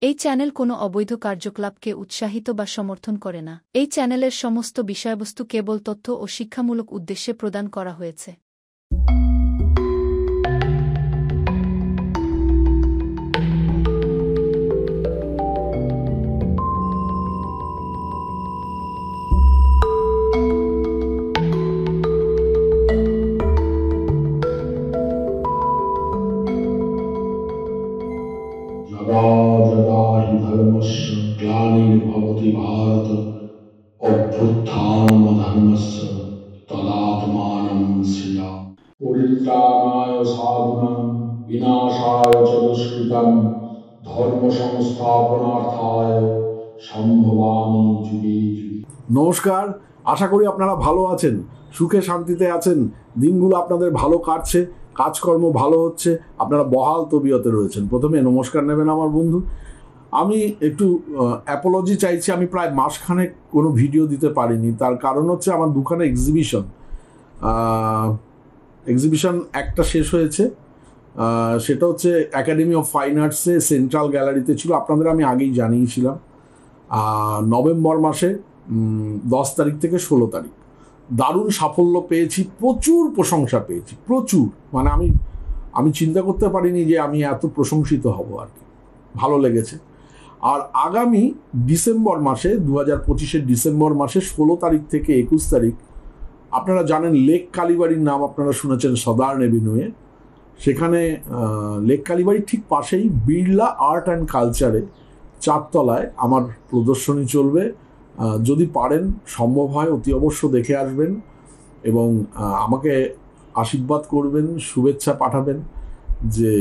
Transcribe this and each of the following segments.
এই চ্যানেল কোনো অবৈধ কার্যকলাপকে উৎসাহিত বা সমর্থন করে না। এই চ্যানেলের সমস্ত বিষয়বস্তু কেবল তথ্য ও শিক্ষামূলক উদ্দেশ্যে প্রদান করা হয়েছে। यदा यदा हि धर्मस्य ग्लानिर्भवति भारत अभ्युत्थानमधर्मस्य तदात्मानं सृजामि। परित्राणाय साधूनां विनाशाय च दुष्कृतां धर्म संस्थापनार्थाय সম্ভবামি যুগে যুগে। নমস্কার, আশা করি আপনারা ভালো আছেন, সুখে শান্তিতে আছেন, দিনগুলো আপনাদের ভালো কাটছে, কাজকর্ম ভালো হচ্ছে, আপনারা বহাল তবিয়তে রয়েছেন। প্রথমে নমস্কার নেবেন আমার বন্ধু। আমি একটু অ্যাপোলজি চাইছি, আমি প্রায় মাসখানেক কোনো ভিডিও দিতে পারিনি। তার কারণ হচ্ছে আমার দুখানে এক্সিবিশন একটা শেষ হয়েছে, সেটা হচ্ছে একাডেমি অফ ফাইন আর্টসে সেন্ট্রাল গ্যালারিতে ছিল, আপনাদের আমি আগেই জানিয়েছিলাম। নভেম্বর মাসে 10 তারিখ থেকে 16 তারিখ দারুণ সাফল্য পেয়েছি, প্রচুর প্রশংসা পেয়েছি, প্রচুর। মানে আমি চিন্তা করতে পারিনি যে আমি এত প্রশংসিত হব, আর কি ভালো লেগেছে। আর আগামী ডিসেম্বর মাসে 2025-এর ডিসেম্বর মাসে 16 তারিখ থেকে 21 তারিখ আপনারা জানেন লেক কালীবাড়ির নাম আপনারা শুনেছেন, সাদার্ন এভিনিউয়ে। সেখানে লেক কালীবাড়ির ঠিক পাশেই বিড়লা আর্ট অ্যান্ড কালচারে 4 তলায় আমার প্রদর্শনী চলবে। যদি পারেন, সম্ভব হয়, অতি অবশ্য দেখে আসবেন এবং আমাকে আশীর্বাদ করবেন, শুভেচ্ছা পাঠাবেন, যে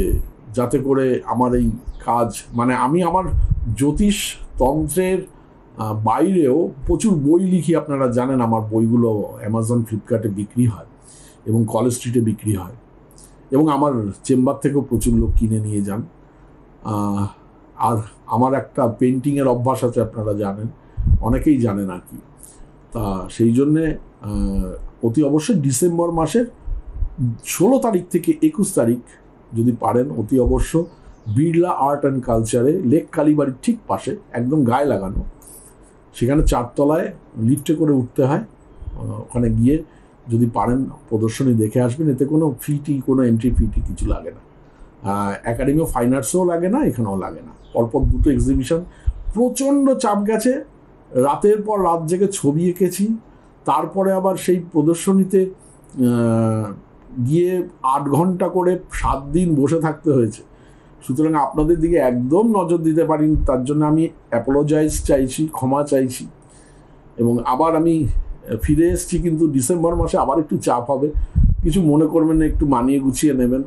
যাতে করে আমার এই কাজ, মানে আমি আমার জ্যোতিষ তন্ত্রের বাইরেও প্রচুর বই লিখি, আপনারা জানেন। আমার বইগুলো অ্যামাজন, ফ্লিপকার্টে বিক্রি হয় এবং কলেজ স্ট্রিটে বিক্রি হয়, এবং আমার চেম্বার থেকেও প্রচুর লোক কিনে নিয়ে যান। আর আমার একটা পেন্টিংয়ের অভ্যাস আছে, আপনারা জানেন, অনেকেই জানেন আর কি। তা সেই জন্যে অতি অবশ্যই ডিসেম্বর মাসের 16 তারিখ থেকে 21 তারিখ যদি পারেন, অতি অবশ্য বিড়লা আর্ট অ্যান্ড কালচারে, লেক কালীবাড়ির ঠিক পাশে, একদম গায়ে লাগানো, সেখানে 4 তলায় লিফটে করে উঠতে হয়। ওখানে গিয়ে যদি পারেন প্রদর্শনী দেখে আসবেন। এতে কোনো কোনো এন্ট্রি ফিটি কিছু লাগে না। একাডেমি অফ ফাইন আর্টসও লাগে না, এখানেও লাগে না। পরপর দুটো এক্সিবিশন, প্রচণ্ড চাপ গেছে, রাতের পর রাত জেগে ছবি এঁকেছি। তারপরে আবার সেই প্রদর্শনীতে গিয়ে 8 ঘন্টা করে 7 দিন বসে থাকতে হয়েছে। সুতরাং আপনাদের দিকে একদম নজর দিতে পারিনি, তার জন্য আমি অ্যাপোলোজাইজ চাইছি, ক্ষমা চাইছি। এবং আবার আমি ফিরে এসেছি, কিন্তু ডিসেম্বর মাসে আবার একটু চাপ হবে, কিছু মনে করবেন না, একটু মানিয়ে গুছিয়ে নেবেন।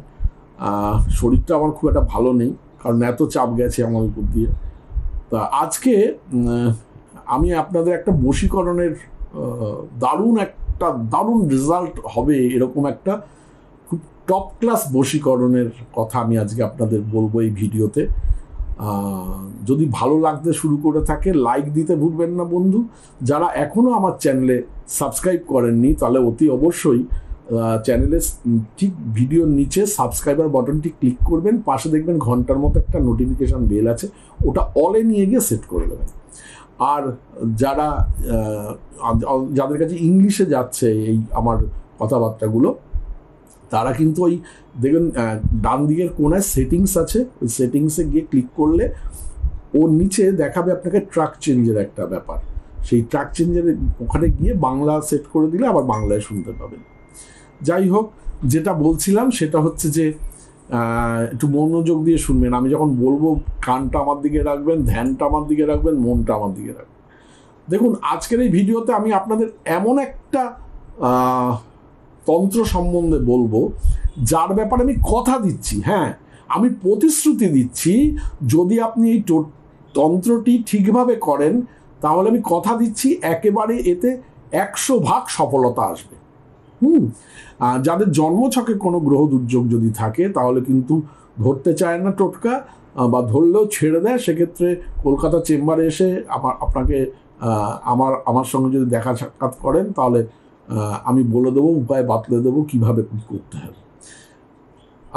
শরীরটা আমার খুব একটা ভালো নেই, কারণ এত চাপ গেছে আমার উপর দিয়ে। তা আজকে আমি আপনাদের একটা বশীকরণের দারুণ রেজাল্ট হবে এরকম একটা খুব টপ ক্লাস বশীকরণের কথা আমি আজকে আপনাদের বলবো এই ভিডিওতে। যদি ভালো লাগতে শুরু করে থাকে, লাইক দিতে ভুলবেন না বন্ধু। যারা এখনও আমার চ্যানেলে সাবস্ক্রাইব করেননি, তাহলে অতি অবশ্যই চ্যানেলের ঠিক ভিডিওর নিচে সাবস্ক্রাইবার বাটনটি ক্লিক করবেন, পাশে দেখবেন ঘন্টার মতো একটা নোটিফিকেশান বেল আছে, ওটা অলে নিয়ে গিয়ে সেট করে দেবেন। আর যাদের কাছে ইংলিশে যাচ্ছে এই আমার কথাবার্তাগুলো, তারা কিন্তু ওই দেখবেন ডান দিকের কোনায় সেটিংস আছে, ওই সেটিংসে গিয়ে ক্লিক করলে ওর নিচে দেখাবে আপনাকে ট্র্যাক চেঞ্জের একটা ব্যাপার। সেই ট্র্যাক চেঞ্জের ওখানে গিয়ে বাংলা সেট করে দিলে আবার বাংলায় শুনতে পাবেন। যাই হোক, যেটা বলছিলাম সেটা হচ্ছে যে একটু মনোযোগ দিয়ে শুনবেন। আমি যখন বলবো কানটা আমার দিকে রাখবেন, ধ্যানটা আমার দিকে রাখবেন, মনটা আমার দিকে রাখবেন। দেখুন, আজকের এই ভিডিওতে আমি আপনাদের এমন একটা তন্ত্র সম্বন্ধে বলবো যার ব্যাপারে আমি কথা দিচ্ছি, হ্যাঁ আমি প্রতিশ্রুতি দিচ্ছি, যদি আপনি এই তন্ত্রটি ঠিকভাবে করেন, তাহলে আমি কথা দিচ্ছি একেবারে এতে 100% সফলতা আসবে। যাদের জন্মছকে কোনো গ্রহ দুর্যোগ যদি থাকে, তাহলে কিন্তু ধরতে চায় না টোটকা, বা ধরলেও ছেড়ে দেয়। সেক্ষেত্রে কলকাতা চেম্বারে এসে আপনাকে আমার সঙ্গে যদি দেখা সাক্ষাৎ করেন, তাহলে আমি বলে দেবো, উপায় বাতলে দেবো কীভাবে কী করতে হবে।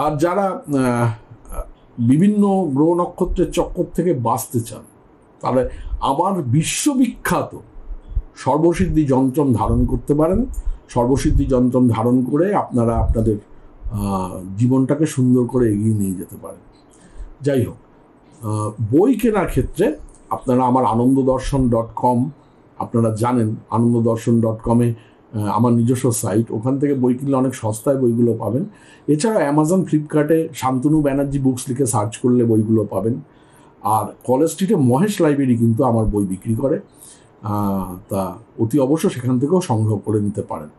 আর যারা বিভিন্ন গ্রহ নক্ষত্রের চক্কর থেকে বাঁচতে চান, তাহলে আমার বিশ্ববিখ্যাত সর্বসিদ্ধি যন্ত্রম ধারণ করতে পারেন। সর্বসিদ্ধি যন্ত্রম ধারণ করে আপনারা আপনাদের জীবনটাকে সুন্দর করে এগিয়ে নিয়ে যেতে পারেন। যাই হোক, বই কেনার ক্ষেত্রে আপনারা আমার আনন্দদর্শন.com, আপনারা জানেন আনন্দদর্শন.com-এ আমার নিজস্ব সাইট, ওখান থেকে বই কিনলে অনেক সস্তায় বইগুলো পাবেন। এছাড়া অ্যামাজন, ফ্লিপকার্টে শান্তনু ব্যানার্জি বুকস লিখে সার্চ করলে বইগুলো পাবেন। আর কলেজ স্ট্রিটে মহেশ লাইব্রেরি কিন্তু আমার বই বিক্রি করে, তা অতি অবশ্য সেখান থেকেও সংগ্রহ করে নিতে পারেন।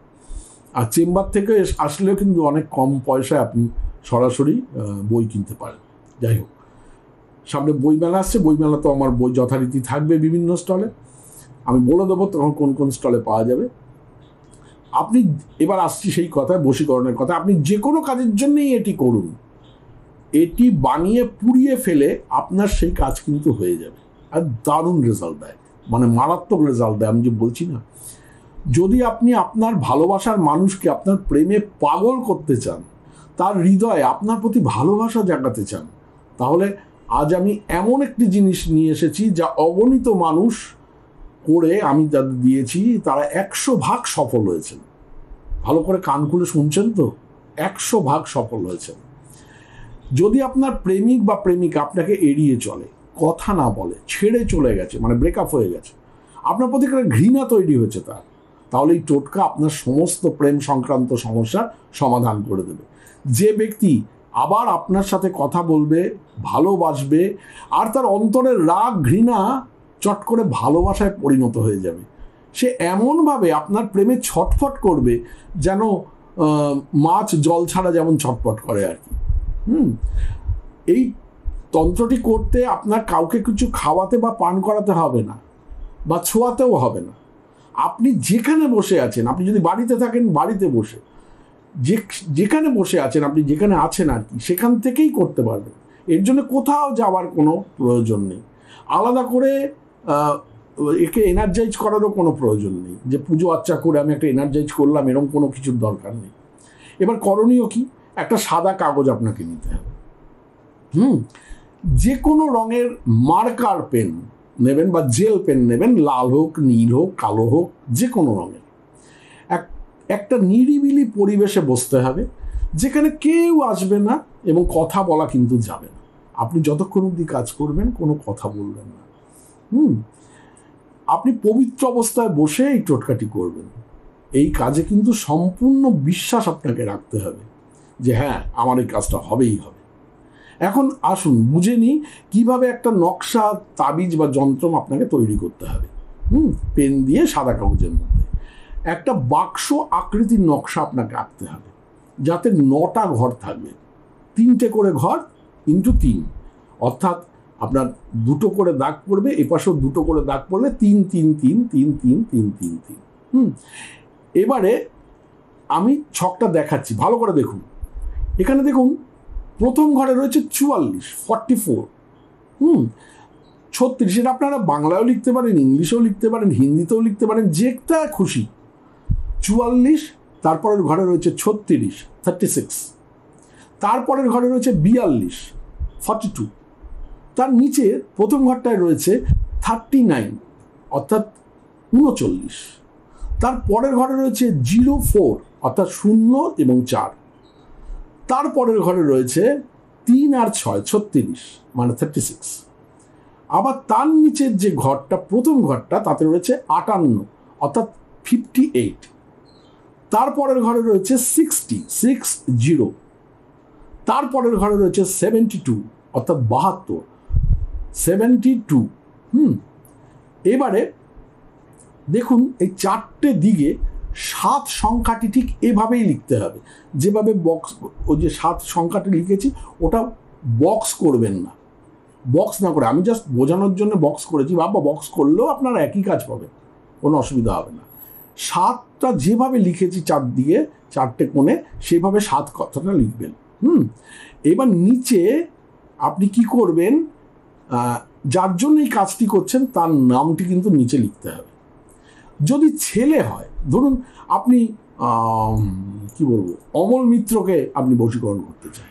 আর চেম্বার থেকে আসলেও কিন্তু অনেক কম পয়সায় আপনি সরাসরি বই কিনতে পারেন। যাই হোক, সামনে বইমেলা আসছে, বইমেলা তো আমার বই যথারীতি থাকবে বিভিন্ন স্টলে, আমি বলে দেবো তখন কোন কোন স্টলে পাওয়া যাবে। আপনি এবার আসছি সেই কথায়, বশীকরণের কথা, আপনি যে কোনো কাজের জন্যই এটি করুন, এটি বানিয়ে পুড়িয়ে ফেলে আপনার সেই কাজ কিন্তু হয়ে যাবে, আর দারুণ রেজাল্ট দেয়, মানে মারাত্মক রেজাল্ট দেয়। আমি যে বলছি না, যদি আপনি আপনার ভালোবাসার মানুষকে আপনার প্রেমে পাগল করতে চান, তার হৃদয়ে আপনার প্রতি ভালোবাসা জাগাতে চান, তাহলে আজ আমি এমন একটি জিনিস নিয়ে এসেছি যা অগণিত মানুষ করে আমি যাদের দিয়েছি তারা 100% সফল হয়েছেন। ভালো করে কান খুলে শুনছেন তো, 100% সফল হয়েছেন। যদি আপনার প্রেমিক বা প্রেমিকা আপনাকে এড়িয়ে চলে, কথা না বলে, ছেড়ে চলে গেছে, মানে ব্রেকআপ হয়ে গেছে, আপনার প্রতি একটা ঘৃণা তৈরি হয়েছে তাহলে এই টোটকা আপনার সমস্ত প্রেম সংক্রান্ত সমস্যার সমাধান করে দেবে। যে ব্যক্তি আবার আপনার সাথে কথা বলবে, ভালোবাসবে, আর তার অন্তরের রাগ ঘৃণা চট করে ভালোবাসায় পরিণত হয়ে যাবে, সে এমনভাবে আপনার প্রেমে ছটফট করবে যেন মাছ জল ছাড়া যেমন ছটফট করে আর কি। এই তন্ত্রটি করতে আপনার কাউকে কিছু খাওয়াতে বা পান করাতে হবে না, বা ছোঁয়াতেও হবে না। আপনি যেখানে বসে আছেন, আপনি যদি বাড়িতে থাকেন বাড়িতে বসে, যেখানে বসে আছেন, আপনি যেখানে আছেন আর কি, সেখান থেকেই করতে পারবেন। এর জন্য কোথাও যাওয়ার কোনো প্রয়োজন নেই, আলাদা করে একে এনার্জাইজ করারও কোনো প্রয়োজন নেই, যে পুজো আর্চা করে আমি একটা এনার্জাইজ করলাম, এরকম কোনো কিছুর দরকার নেই। এবার করণীয় কি? একটা সাদা কাগজ আপনাকে নিতে হবে, যে কোনো রঙের মার্কার পেন নেবেন বা জেল পেন নেবেন, লাল হোক, নীল হোক, কালো হোক, যে কোনো রঙের। একটা নিরিবিলি পরিবেশে বসতে হবে, যেখানে কেউ আসবে না এবং কথা বলা কিন্তু যাবে না। আপনি যতক্ষণ অবধি কাজ করবেন কোনো কথা বলবেন না। আপনি পবিত্র অবস্থায় বসে এই টোটকাটি করবেন। এই কাজে কিন্তু সম্পূর্ণ বিশ্বাস আপনাকে রাখতে হবে যে হ্যাঁ, আমার এই কাজটা হবেই হবে। এখন আসুন বুঝে নিই কীভাবে একটা নকশা, তাবিজ বা যন্ত্রম আপনাকে তৈরি করতে হবে। পেন দিয়ে সাদা কাগজের মধ্যে একটা বাক্স আকৃতির নকশা আপনাকে আঁকতে হবে, যাতে 9টা ঘর থাকবে, 3টে করে ঘর ইন্টু 3, অর্থাৎ আপনার 2টো করে দাগ পড়বে, এপাশেও 2টো করে দাগ পড়লে 3 3 3 3 3 3 3 3। এবারে আমি ছকটা দেখাচ্ছি, ভালো করে দেখুন। এখানে দেখুন, প্রথম ঘরে রয়েছে 44, 44, 36। এটা আপনারা বাংলায়ও লিখতে পারেন, ইংলিশেও লিখতে পারেন, হিন্দিতেও লিখতে পারেন, যেটা খুশি। 44, তারপরের ঘরে রয়েছে 36, 36, তারপরের ঘরে রয়েছে 42, 42, তার নিচে প্রথম ঘরটায় রয়েছে 39, অর্থাৎ 39, তার পরের ঘরে রয়েছে 04, অর্থাৎ 0 এবং 4, তারপরের ঘরে রয়েছে 3 আর 6, 36, মানে 36। আবার তার নিচের যে ঘরটা, প্রথম ঘরটা, তাতে রয়েছে 58, অর্থাৎ 58, তারপরের ঘরে রয়েছে 60, 60, তারপরের ঘরে রয়েছে 72, অর্থাৎ 72, 72। এবারে দেখুন, এই 4টে দিকে 7 সংখ্যাটি ঠিক এভাবেই লিখতে হবে, যেভাবে বক্স, ওই যে 7 সংখ্যাটি লিখেছি ওটা বক্স করবেন না, বক্স না করে, আমি জাস্ট বোঝানোর জন্য বক্স করেছি, বাবা বক্স করলেও আপনারা একই কাজ পাবেন, কোনো অসুবিধা হবে না। 7টা যেভাবে লিখেছি চারদিকে, 4টে কোণে, সেভাবে 7 কথাটা লিখবেন। এবার নিচে আপনি কি করবেন, যার জন্য এই কাজটি করছেন তার নামটি কিন্তু নিচে লিখতে হবে। যদি ছেলে হয়, ধরুন আপনি কি বলবো, অমল মিত্রকে আপনি বশীকরণ করতে চান,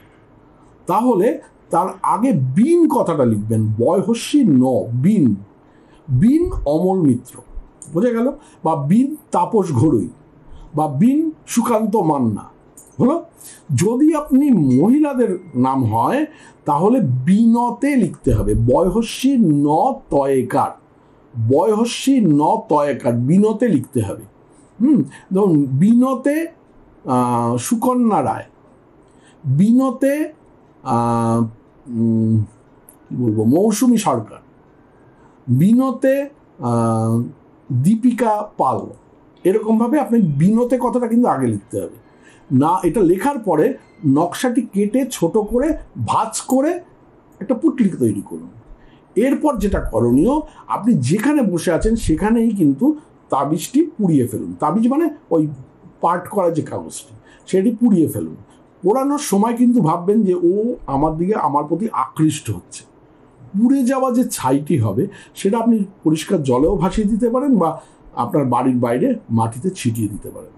তাহলে তার আগে বিন কথাটা লিখবেন, বয়হস্যি ন, বিন। বিন অমল মিত্র, বোঝা গেল? বা বিন তাপস ঘড়ুই, বা বিন সুকান্ত মান্না, হলো? যদি আপনি মহিলাদের নাম হয় তাহলে বিনতে লিখতে হবে, বয়হস্যি ন তয়েকার, বয়হস্যি ন তয়েকার, বিনতে লিখতে হবে। ধরুন বিনতে সুকন্যা রায়, বিনতে কি বলবো, মৌসুমী সরকার, বিনতে দীপিকা পাল, এরকমভাবে আপনি বিনতে কথাটা কিন্তু আগে লিখতে হবে না। এটা লেখার পরে নকশাটি কেটে ছোট করে ভাঁজ করে একটা পুটলি তৈরি করুন। এরপর যেটা করণীয়, আপনি যেখানে বসে আছেন সেখানেই কিন্তু তাবিজটি পুড়িয়ে ফেলুন। তাবিজ মানে ওই পাঠ করা যে কাগজটি, সেটি পুড়িয়ে ফেলুন। পোড়ানোর সময় কিন্তু ভাববেন যে ও আমার দিকে, আমার প্রতি আকৃষ্ট হচ্ছে। পুড়ে যাওয়া যে ছাইটি হবে সেটা আপনি পরিষ্কার জলেও ভাসিয়ে দিতে পারেন, বা আপনার বাড়ির বাইরে মাটিতে ছিটিয়ে দিতে পারেন।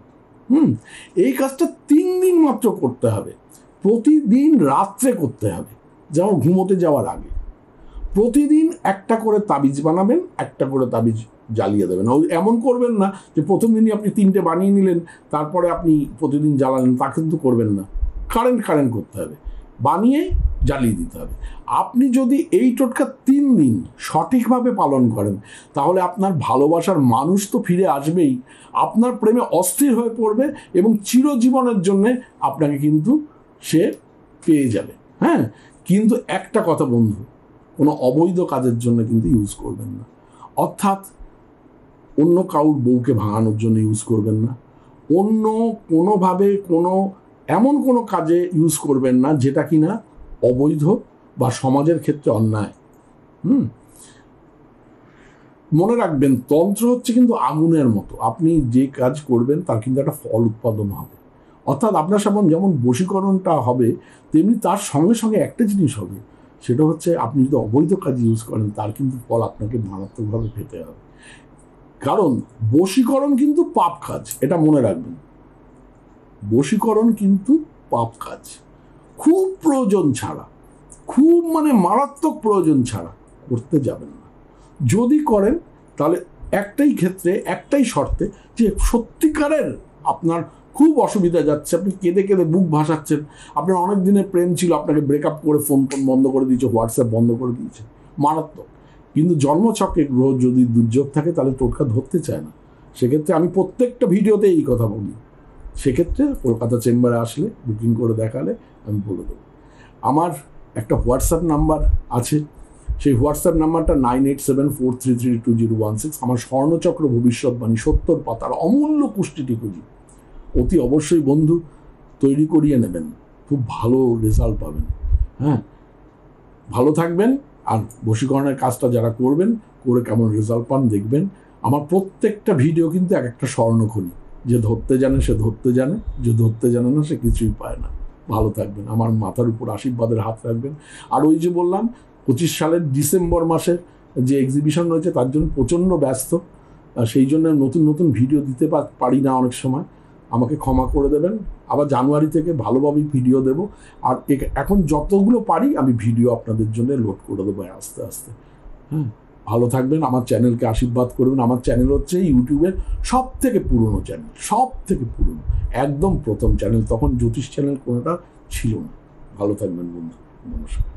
এই কাজটা 3 দিন মাত্র করতে হবে। প্রতিদিন রাত্রে করতে হবে, যেমন ঘুমোতে যাওয়ার আগে। প্রতিদিন একটা করে তাবিজ বানাবেন, একটা করে তাবিজ জ্বালিয়ে দেবেন। ওই এমন করবেন না যে প্রথম দিনই আপনি 3টে বানিয়ে নিলেন, তারপরে আপনি প্রতিদিন জ্বালালেন, তা কিন্তু করবেন না। কারেন্ট করতে হবে, বানিয়ে জ্বালিয়ে দিতে হবে। আপনি যদি এই টোটকা 3 দিন সঠিকভাবে পালন করেন তাহলে আপনার ভালোবাসার মানুষ তো ফিরে আসবেই, আপনার প্রেমে অস্থির হয়ে পড়বে এবং চিরজীবনের জন্যে আপনাকে কিন্তু সে পেয়ে যাবে। হ্যাঁ, কিন্তু একটা কথা বন্ধু, কোনো অবৈধ কাজের জন্য কিন্তু ইউজ করবেন না। অর্থাৎ অন্য কাউর বউকে ভাঙানোর জন্য ইউজ করবেন না, অন্য কোনোভাবে এমন কোনো কাজে ইউজ করবেন না যেটা কিনা অবৈধ বা সমাজের ক্ষেত্রে অন্যায়। মনে রাখবেন, তন্ত্র হচ্ছে কিন্তু আগুনের মতো, আপনি যে কাজ করবেন তার কিন্তু একটা ফল উৎপাদন হবে। অর্থাৎ আপনার সামনে যেমন বশীকরণটা হবে, তেমনি তার সঙ্গে সঙ্গে একটা জিনিস হবে, সেটা হচ্ছে আপনি যদি অবৈধ কাজ ইউজ করেন তার কিন্তু ফল আপনাকে মারাত্মকভাবে পেতে হবে। কারণ বশীকরণ কিন্তু পাপ কাজ, এটা মনে রাখবেন। বশীকরণ কিন্তু পাপ কাজ, খুব প্রয়োজন ছাড়া, খুব মারাত্মক প্রয়োজন ছাড়া করতে যাবেন না। যদি করেন তাহলে একটাই ক্ষেত্রে, একটাই শর্তে, যে সত্যিকারের আপনার খুব অসুবিধা যাচ্ছে, আপনি কেঁদে কেঁদে বুক ভাসাচ্ছেন, আপনার অনেক দিনের প্রেম ছিল, আপনাকে ব্রেকআপ করে ফোন বন্ধ করে দিয়েছে, হোয়াটসঅ্যাপ বন্ধ করে দিয়েছে, মারাত্মক। কিন্তু জন্মছকে গ্রহ যদি দুর্যোগ থাকে তাহলে টোটকা ধরতে চায় না। সেক্ষেত্রে আমি প্রত্যেকটা ভিডিওতে এই কথা বলি, সেক্ষেত্রে কলকাতা চেম্বারে আসলে বুকিং করে দেখালে আমি বলে দেবো। আমার একটা হোয়াটসঅ্যাপ নাম্বার আছে, সেই হোয়াটসঅ্যাপ নাম্বারটা 9874332016। আমার স্বর্ণচক্র ভবিষ্যৎবাণী 70 পাতার অমূল্য কুষ্টিটি খুঁজি, অতি অবশ্যই বন্ধু তৈরি করিয়ে নেবেন, খুব ভালো রেজাল্ট পাবেন। হ্যাঁ, ভালো থাকবেন। আর বশীকরণের কাজটা যারা করবেন, করে কেমন রেজাল্ট পান দেখবেন। আমার প্রত্যেকটা ভিডিও কিন্তু এক একটা স্বর্ণখনি, যে ধরতে জানে সে ধরতে জানে, যে ধরতে জানে না সে কিছুই পায় না। ভালো থাকবেন, আমার মাথার উপর আশীর্বাদের হাত রাখবেন। আর ওই যে বললাম 25 সালের ডিসেম্বর মাসের যে এক্সিবিশন রয়েছে তার জন্য প্রচণ্ড ব্যস্ত, সেই জন্য নতুন ভিডিও দিতে পারি না অনেক সময়, আমাকে ক্ষমা করে দেবেন। আবার জানুয়ারি থেকে ভালোভাবেই ভিডিও দেব। আর এখন যতগুলো পারি আমি ভিডিও আপনাদের জন্য লোড করে দেবো আস্তে আস্তে। হ্যাঁ, ভালো থাকবেন, আমার চ্যানেলকে আশীর্বাদ করবেন। আমার চ্যানেল হচ্ছে ইউটিউবের সবথেকে পুরনো চ্যানেল, সবথেকে পুরনো, একদম প্রথম চ্যানেল, তখন জ্যোতিষ চ্যানেল কোনোটা ছিল না। ভালো থাকবেন বন্ধু, নমস্কার।